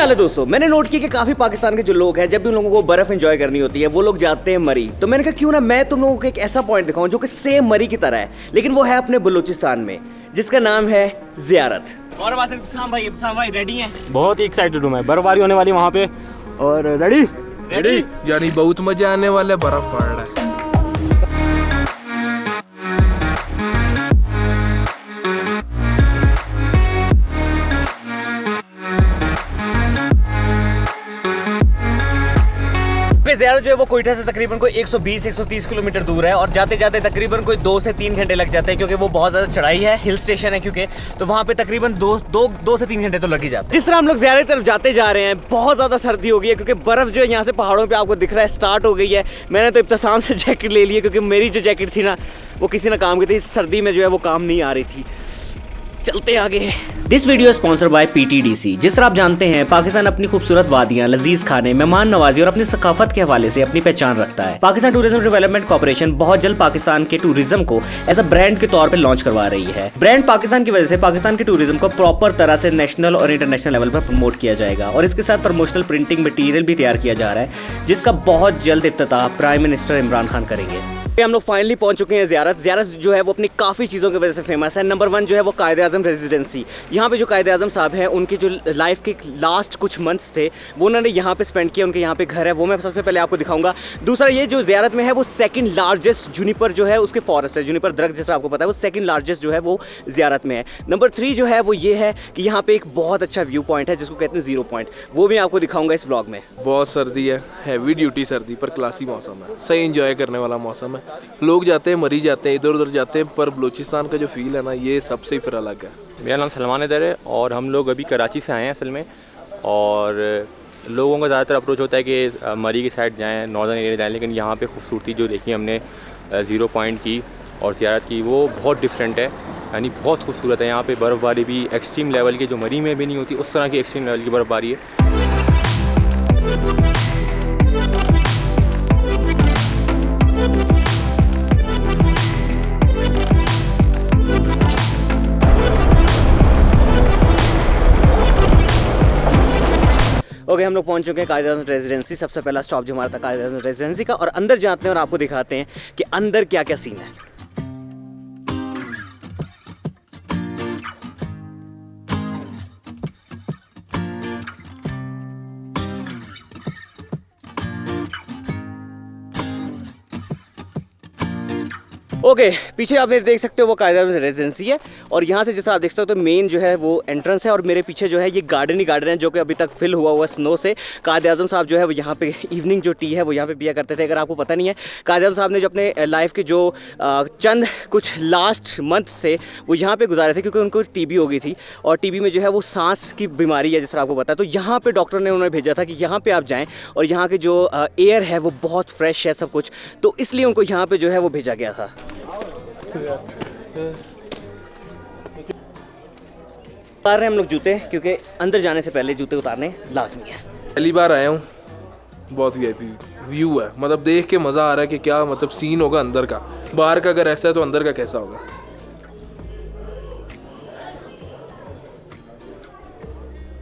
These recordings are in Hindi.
क्या हाल है दोस्तों। मैंने नोट किया कि काफी पाकिस्तान के जो लोग हैं जब भी उन लोगों को बर्फ एंजॉय करनी होती है वो लोग जाते हैं मरी। तो मैंने कहा क्यों ना मैं तुम लोगों को एक ऐसा पॉइंट दिखाऊं जो कि सेम मरी की तरह है, लेकिन वो है अपने बलूचिस्तान में, जिसका नाम है ज़ियारत। और भाई रेडी हैं? बहुत ही एक्साइटेड हूँ मैं, बर्फबारी होने वाली वहाँ पे। और रेडी यानी बहुत मजा आने वाला है, बर्फ पड़ रहा है। ज़ियारत जो है वो कोयटा से तकरीबन कोई 120-130 किलोमीटर दूर है और जाते जाते तकरीबन कोई 2 से 3 घंटे लग जाते हैं, क्योंकि वो बहुत ज़्यादा चढ़ाई है, हिल स्टेशन है क्योंकि, तो वहाँ पे तकरीबन 2 से 3 घंटे तो लग ही जाते हैं। जिस तरह हम लोग ज़ियारत की तरफ जाते जा रहे हैं बहुत ज़्यादा सर्दी हो गई है, क्योंकि बर्फ़ जो है यहाँ से पहाड़ों पर आपको दिख रहा है स्टार्ट हो गई है। मैंने तो इब्तिसाम से जैकेट ले ली है, क्योंकि मेरी जो जैकेट थी ना वो किसी ना काम की थी, इस सर्दी में जो है वो काम नहीं आ रही थी। चलते आगे। This video sponsored by PTDC। जिस तरह आप जानते हैं पाकिस्तान अपनी खूबसूरत वादियां, लजीज खाने, मेहमान नवाजी और अपनी सकाफत के हवाले से अपनी पहचान रखता है। पाकिस्तान टूरिज्म डेवलपमेंट कॉर्पोरेशन बहुत जल्द पाकिस्तान के टूरिज्म को एज अ ब्रांड के तौर पे लॉन्च करवा रही है। ब्रांड पाकिस्तान की वजह से पाकिस्तान के टूरिज्म को प्रॉपर तरह से नेशनल और इंटरनेशनल लेवल पर प्रमोट किया जाएगा और इसके साथ प्रमोशनल प्रिंटिंग मटीरियल भी तैयार किया जा रहा है, जिसका बहुत जल्द इफ्तिताह प्राइम मिनिस्टर इमरान खान करेंगे। हम लोग फाइनली पहुंच चुके हैं ज़ियारत। ज़ियारत जो है वो अपनी काफ़ी चीज़ों की वजह से फेमस है। नंबर 1 जो है वो कायद-ए-आज़म रेजिडेंसी। यहाँ पे जो कायद-ए-आज़म साहब हैं उनके जो लाइफ के लास्ट कुछ मंथ्स थे वो उन्होंने यहाँ पे स्पेंड किया, उनके यहाँ पे घर है, वो मैं सबसे पहले आपको दिखाऊंगा। दूसरा ये जो ज़ियारत में है वो सेकंड लार्जेस्ट जूनिपर जो है उसके फॉरेस्ट है, जूनिपर दरख्त जिसका आपको पता है वो सेकंड लार्जेस्ट जो है वो ज़ियारत में है। नंबर 3 जो है वो ये है कि यहाँ पे एक बहुत अच्छा व्यू पॉइंट है जिसको कहते हैं ज़ीरो पॉइंट, वो भी आपको दिखाऊंगा इस व्लॉग में। बहुत सर्दी है, हैवी ड्यूटी सर्दी पर क्लासी मौसम है, सही एंजॉय करने वाला मौसम है। लोग जाते हैं मरी जाते हैं, इधर उधर जाते हैं, पर बलूचिस्तान का जो फील है ना ये सबसे फिर अलग है। मेरा नाम सलमान इधर है और हम लोग अभी कराची से आए हैं असल में। और लोगों का ज़्यादातर अप्रोच होता है कि मरी की साइड जाएँ, नॉर्दर्न एरिया जाएँ, लेकिन यहाँ पे खूबसूरती जो देखी हमने ज़ीरो पॉइंट की और ज़ियारत की वो बहुत डिफरेंट है, यानी बहुत खूबसूरत है। यहाँ पे बर्फ़बारी भी एक्सट्रीम लेवल की जो मरी में भी नहीं होती उस तरह की एक्सट्रीम लेवल की बर्फ़बारी है। ओके, हम लोग पहुंच चुके हैं कायद-ए-आज़म रेजिडेंसी। सबसे पहला स्टॉप जो हमारा था कायद-ए-आज़म रेजिडेंसी का, और अंदर जाते हैं और आपको दिखाते हैं कि अंदर क्या क्या सीन है। ओके, पीछे आप देख सकते हो वो कायद-ए-आज़म रेजिडेंसी है और यहाँ से जिस तरह आप देख सकते हो तो मेन जो है वो एंट्रेंस है और मेरे पीछे जो है ये गार्डन ही गार्डन है जो कि अभी तक फिल हुआ स्नो से। कायद-ए-आज़म साहब जो है वो यहाँ पे इवनिंग जो टी है वो यहाँ पे पिया करते थे। अगर आपको पता नहीं है, कायद-ए-आज़म साहब ने जो अपने लाइफ के जो चंद कुछ लास्ट मंथ्स थे वो यहाँ पर गुजारे थे, क्योंकि उनको TB हो गई थी और TB में जो है वो सांस की बीमारी है जिस तरह आपको पता है। तो यहाँ पर डॉक्टर ने उन्हें भेजा था कि यहाँ पर आप जाएँ और यहाँ के जो एयर है वो बहुत फ्रेश है सब कुछ, तो इसलिए उनको यहाँ पर जो है वो भेजा गया था। उतार रहे हैं हम लोग जूते, क्योंकि अंदर जाने से पहले जूते उतारने लाजमी है। पहली बार आया हूँ, बहुत VIP व्यू है, मतलब देख के मज़ा आ रहा है कि क्या मतलब सीन होगा अंदर का। बाहर का अगर ऐसा है तो अंदर का कैसा होगा।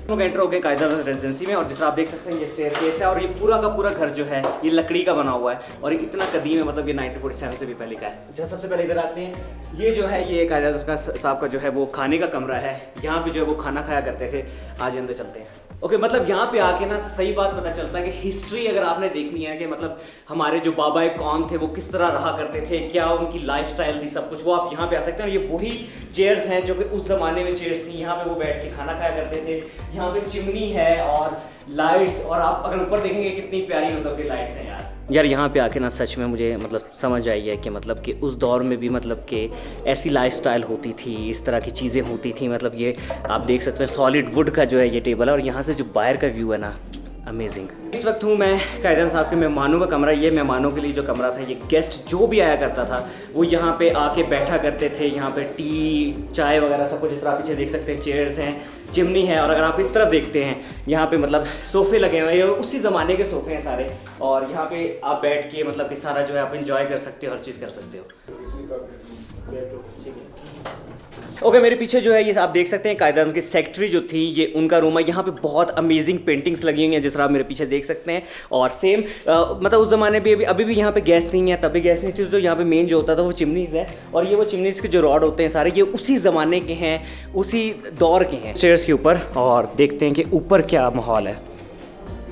लोग एंटर हो गए कायद-ए-आज़म रेजिडेंसी में और जिस तरह आप देख सकते हैं ये स्टेयरकेस है और ये पूरा का पूरा घर जो है ये लकड़ी का बना हुआ है और इतना कदीम है, मतलब ये 1947 से भी पहले का है। अच्छा, सबसे पहले इधर आते हैं, ये जो है ये कायद-ए-आज़म साहब का जो है वो खाने का कमरा है, यहाँ पे जो है वो खाना खाया करते थे। आज अंदर चलते हैं। ओके, मतलब यहाँ पे आके ना सही बात पता चलता है कि हिस्ट्री अगर आपने देखनी है कि मतलब हमारे जो बाबा कौन थे वो किस तरह रहा करते थे, क्या उनकी लाइफस्टाइल थी, सब कुछ वो आप यहाँ पे आ सकते हैं। और ये वही चेयर्स हैं जो कि उस ज़माने में चेयर्स थी, यहाँ पे वो बैठ के खाना खाया करते थे। यहाँ पे चिमनी है और लाइट्स, और आप अगर ऊपर देखेंगे कितनी प्यारी मतलब की लाइट्स हैं यार। यहाँ पे आके ना सच में मुझे मतलब समझ आई है कि मतलब कि उस दौर में भी मतलब कि ऐसी लाइफस्टाइल होती थी, इस तरह की चीज़ें होती थी। मतलब ये आप देख सकते हैं सॉलिड वुड का जो है ये टेबल है और यहाँ से जो बाहर का व्यू है ना अमेजिंग। इस वक्त हूँ मैं कायद-ए-आज़म साहब के मेहमानों का कमरा। ये मेहमानों के लिए जो कमरा था, ये गेस्ट जो भी आया करता था वो यहाँ पे आके बैठा करते थे। यहाँ पे टी चाय वगैरह सब कुछ, इस तरह पीछे देख सकते हैं चेयर्स हैं, चिमनी है, और अगर आप इस तरफ देखते हैं यहाँ पे मतलब सोफ़े लगे हुए हैं, उसी ज़माने के सोफ़े हैं सारे, और यहाँ पे आप बैठ के मतलब कि सारा जो है आप इंजॉय कर सकते हो, हर चीज़ कर सकते हो। ओके मेरे पीछे जो है ये आप देख सकते हैं कायदा की सेक्रेटरी जो थी ये उनका रूम है। यहाँ पे बहुत अमेजिंग पेंटिंग्स लगी हुई हैं जिस तरह आप मेरे पीछे देख सकते हैं। और सेम मतलब उस ज़माने में अभी भी यहाँ पे गैस नहीं है, तभी गैस नहीं थी, तो यहाँ पे मेन जो होता था वो चिमनीज़ है। और ये वो चिमनीज़ के जो रॉड होते हैं सारे ये उसी ज़माने के हैं, उसी दौर के हैं। स्टेयर्स के ऊपर और देखते हैं कि ऊपर क्या माहौल है।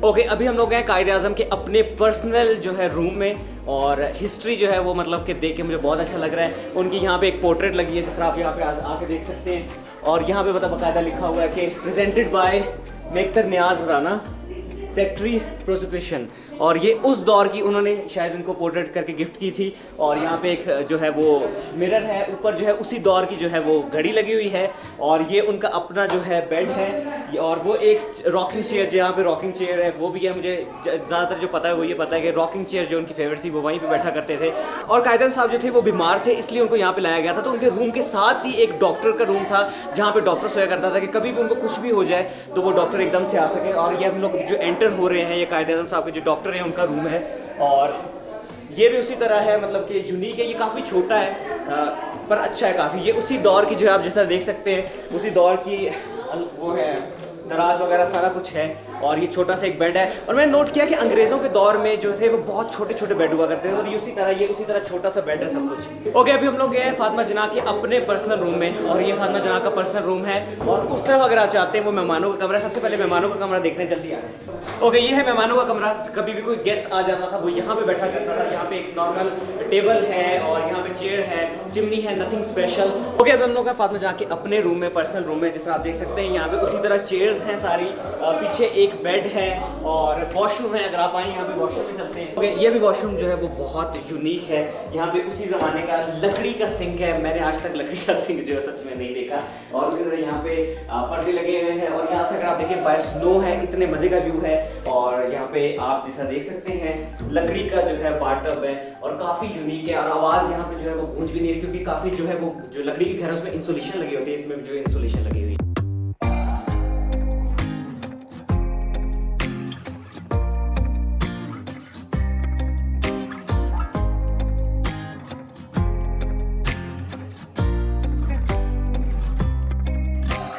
ओके अभी हम लोग हैं कायदे आज़म के अपने पर्सनल जो है रूम में। और हिस्ट्री जो है वो मतलब कि देख के मुझे बहुत अच्छा लग रहा है। उनकी यहाँ पे एक पोर्ट्रेट लगी है जिस तरह आप यहाँ पे आके देख सकते हैं। और यहाँ पे मतलब बाकायदा लिखा हुआ है कि presented by Mukhtar Niaz Rana secretary prosecution. और ये उस दौर की उन्होंने शायद उनको पोर्ट्रेट करके गिफ्ट की थी। और यहाँ पे एक जो है वो मिरर है, ऊपर जो है उसी दौर की जो है वो घड़ी लगी हुई है। और ये उनका अपना जो है बेड है। और वो एक रॉकिंग चेयर, जहाँ पे रॉकिंग चेयर है वो भी है। मुझे ज़्यादातर जो पता है वो ये पता है कि रॉकिंग चेयर जो उनकी फेवरेट थी वो वहीं पर बैठा करते थे। और कायदन साहब जो थे वो बीमार थे इसलिए उनको यहाँ पर लाया गया था। तो उनके रूम के साथ ही एक डॉक्टर का रूम था जहाँ पर डॉक्टर सोया करता था कि कभी भी उनको कुछ भी हो जाए तो वो डॉक्टर एकदम से आ सके। और ये हम लोग जो एंटर हो रहे हैं ये कायदे साहब के जो डॉक्टर हैं उनका रूम है। और ये भी उसी तरह है, मतलब कि यूनिक है। ये काफ़ी छोटा है पर अच्छा है काफ़ी। ये उसी दौर की जो है आप जिस तरह देख सकते हैं उसी दौर की वो है, दराज वगैरह सारा कुछ है। और ये छोटा सा एक बेड है। और मैंने नोट किया कि अंग्रेज़ों के दौर में जो थे वो बहुत छोटे छोटे बेड हुआ करते थे। और ये उसी तरह छोटा सा बेड है सब कुछ। ओके अभी हम लोग गए हैं फातिमा जना के अपने पर्सनल रूम में। और ये फातिमा जना का पर्सनल रूम है। और उस तरफ अगर आप चाहते हैं वो मेहमानों का कमरा। सबसे पहले मेहमानों का कमरा देखने जल्दी आ रहे हैं। ओके ये है मेहमानों का कमरा। कभी भी कोई गेस्ट आ जाता था वो यहाँ पे बैठा करता था। यहाँ पे एक नॉर्मल टेबल है और यहाँ पे चेयर है, चिमनी है, नथिंग स्पेशल। ओके अभी हम लोग हैं फातिमा जना के अपने रूम में, पर्सनल रूम में। जिस आप देख सकते हैं यहाँ पे उसी तरह चेयर्स हैं सारी, पीछे एक बेड है और वॉशरूम है। अगर आप आए यहाँ पे वॉशरूम में चलते हैं। ओके ये भी वॉशरूम जो है वो बहुत यूनिक है। यहाँ पे उसी ज़माने का लकड़ी का सिंक है। मैंने आज तक लकड़ी का सिंक जो है सच में नहीं देखा। और उसी तरह यहाँ पे पर्दे लगे हुए हैं। और यहाँ से अगर आप देखें बाय स्नो है, इतने मज़े का व्यू है। और यहाँ पे आप जैसा देख सकते हैं लकड़ी का जो है बाथटब है और काफ़ी यूनिक है। और आवाज़ यहाँ पे जो है वो गूंज भी नहीं रही क्योंकि काफ़ी जो है वो जो लकड़ी के घर है उसमें इंसुलेशन लगी होती है। इसमें जो इंसुलेशन लगी हुई है।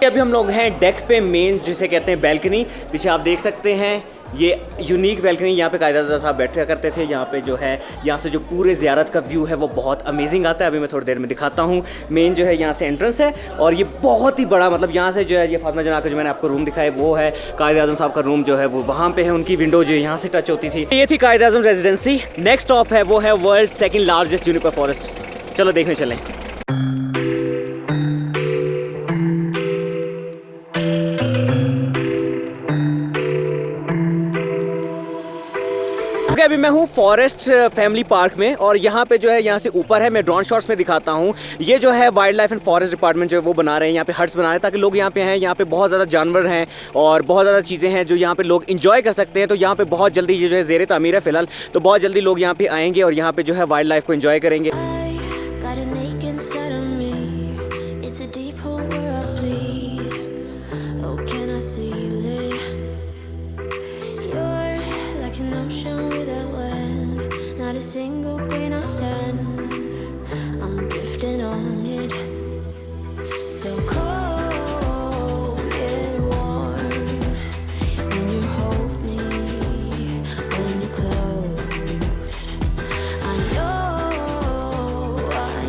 अभी हम लोग हैं डेक पे, मेन जिसे कहते हैं बैल्कनी। पीछे आप देख सकते हैं ये यूनिक बैल्कनी। यहाँ पे कायदा साहब बैठा करते थे। यहाँ पे जो है यहाँ से जो पूरे ज़ियारत का व्यू है वो बहुत अमेजिंग आता है। अभी मैं थोड़ी देर में दिखाता हूँ। मेन जो है यहाँ से एंट्रेंस है और ये बहुत ही बड़ा, मतलब यहाँ से जो है ये फातिमा जना का जो मैंने आपको रूम दिखाया वो है। कायदे आज़म साहब का रूम जो है वो वहाँ पे है। उनकी विंडो जो यहाँ से टच होती थी। ये थी कायदे आज़म रेजिडेंसी। नेक्स्ट स्टॉप है वो है world second largest Juniper forest. चलो देखने चलें। अभी मैं हूँ फॉरेस्ट फैमिली पार्क में और यहाँ पे जो है यहाँ से ऊपर है। मैं ड्रोन शॉट्स में दिखाता हूँ। ये जो है wild life and forest department जो है वो बना रहे हैं। यहाँ पे हट्स बना रहे हैं ताकि लोग यहाँ पे हैं। यहाँ पे बहुत ज़्यादा जानवर हैं और बहुत ज़्यादा चीज़ें हैं जो यहाँ पे लोग इंजॉय कर सकते हैं। तो यहाँ पे बहुत जल्दी ये जो है ज़ेर तामीर है फ़िलहाल, तो बहुत जल्दी लोग यहाँ पे आएंगे और यहाँ पे जो है वाइल्ड लाइफ को इंजॉय करेंगे। Not a single grain of sand, I'm drifting on it. So cold yet warm when you hold me, when you're close. I know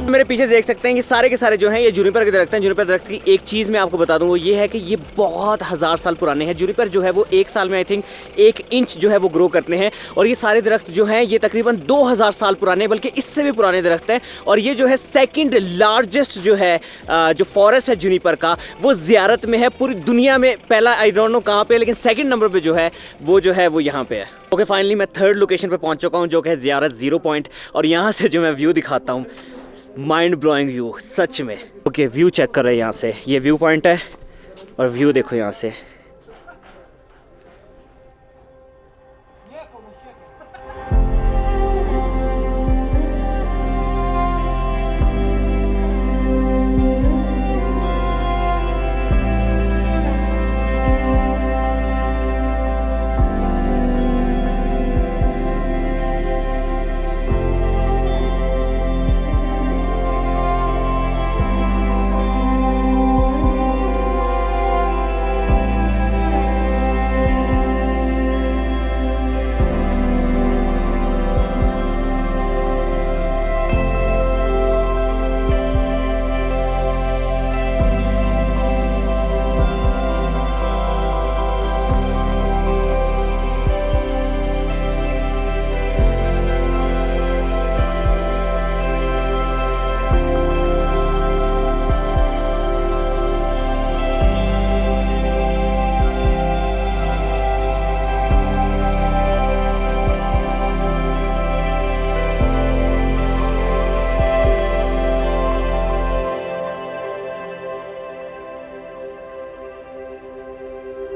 मेरे पीछे देख सकते हैं कि सारे के सारे जो हैं ये जूनिपर के दरख्त हैं। जूनिपर दरख्त की एक चीज़ मैं आपको बता दूं वो ये है कि ये बहुत हज़ार साल पुराने हैं। जूनिपर जो है वो एक साल में आई थिंक 1 इंच जो है वो ग्रो करते हैं। और ये सारे दरख्त जो हैं ये तकरीबन 2000 साल पुराने, बल्कि इससे भी पुराने दरख्त हैं। और ये जो है सेकंड लार्जेस्ट जो है जो फॉरेस्ट है जूनिपर का वो ज़ियारत में है पूरी दुनिया में। पहला आई डोंट नो कहाँ पे, लेकिन सेकंड नंबर पे जो है वो यहाँ पे है। ओके फाइनली मैं थर्ड लोकेशन पे पहुँच चुका हूँ जो कि है ज़ियारत ज़ीरो पॉइंट। और यहाँ से जो मैं व्यू दिखाता हूँ, माइंड ब्लोइंग व्यू सच में। ओके व्यू चेक कर रहे हैं यहाँ से, ये व्यू पॉइंट है और व्यू देखो यहाँ से।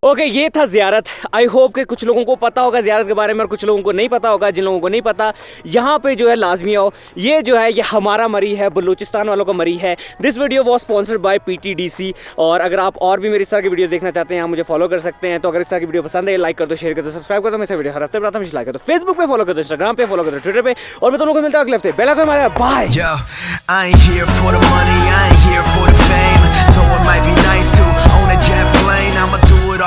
ओके, ये था ज़ियारत। आई होप कि कुछ लोगों को पता होगा ज़ियारत के बारे में और कुछ लोगों को नहीं पता होगा। जिन लोगों को नहीं पता, यहाँ पे जो है लाजमी आओ। ये जो है ये हमारा मरी है, बलूचिस्तान वालों का मरी है। This video was sponsored by PTDC। और अगर आप और भी मेरी इस तरह की वीडियोस देखना चाहते हैं, आप मुझे फॉलो कर सकते हैं। तो अगर इस तरह की वीडियो पसंद है, लाइक कर दो, शेयर कर दो, सब्सक्राइब कर दो। मैं वीडियो हर हफ्ते बनाता हूं, लाइक कर दो, फेसबुक पे फॉलो कर दो, इंस्टाग्राम पे फॉलो कर दो, ट्विटर पे। और मैं दोनों को मिलता हूं अगले हफ्ते। बेल आइकन मारा, bye. Yo, I ain't here for the money, I ain't here for the fame. Though it might be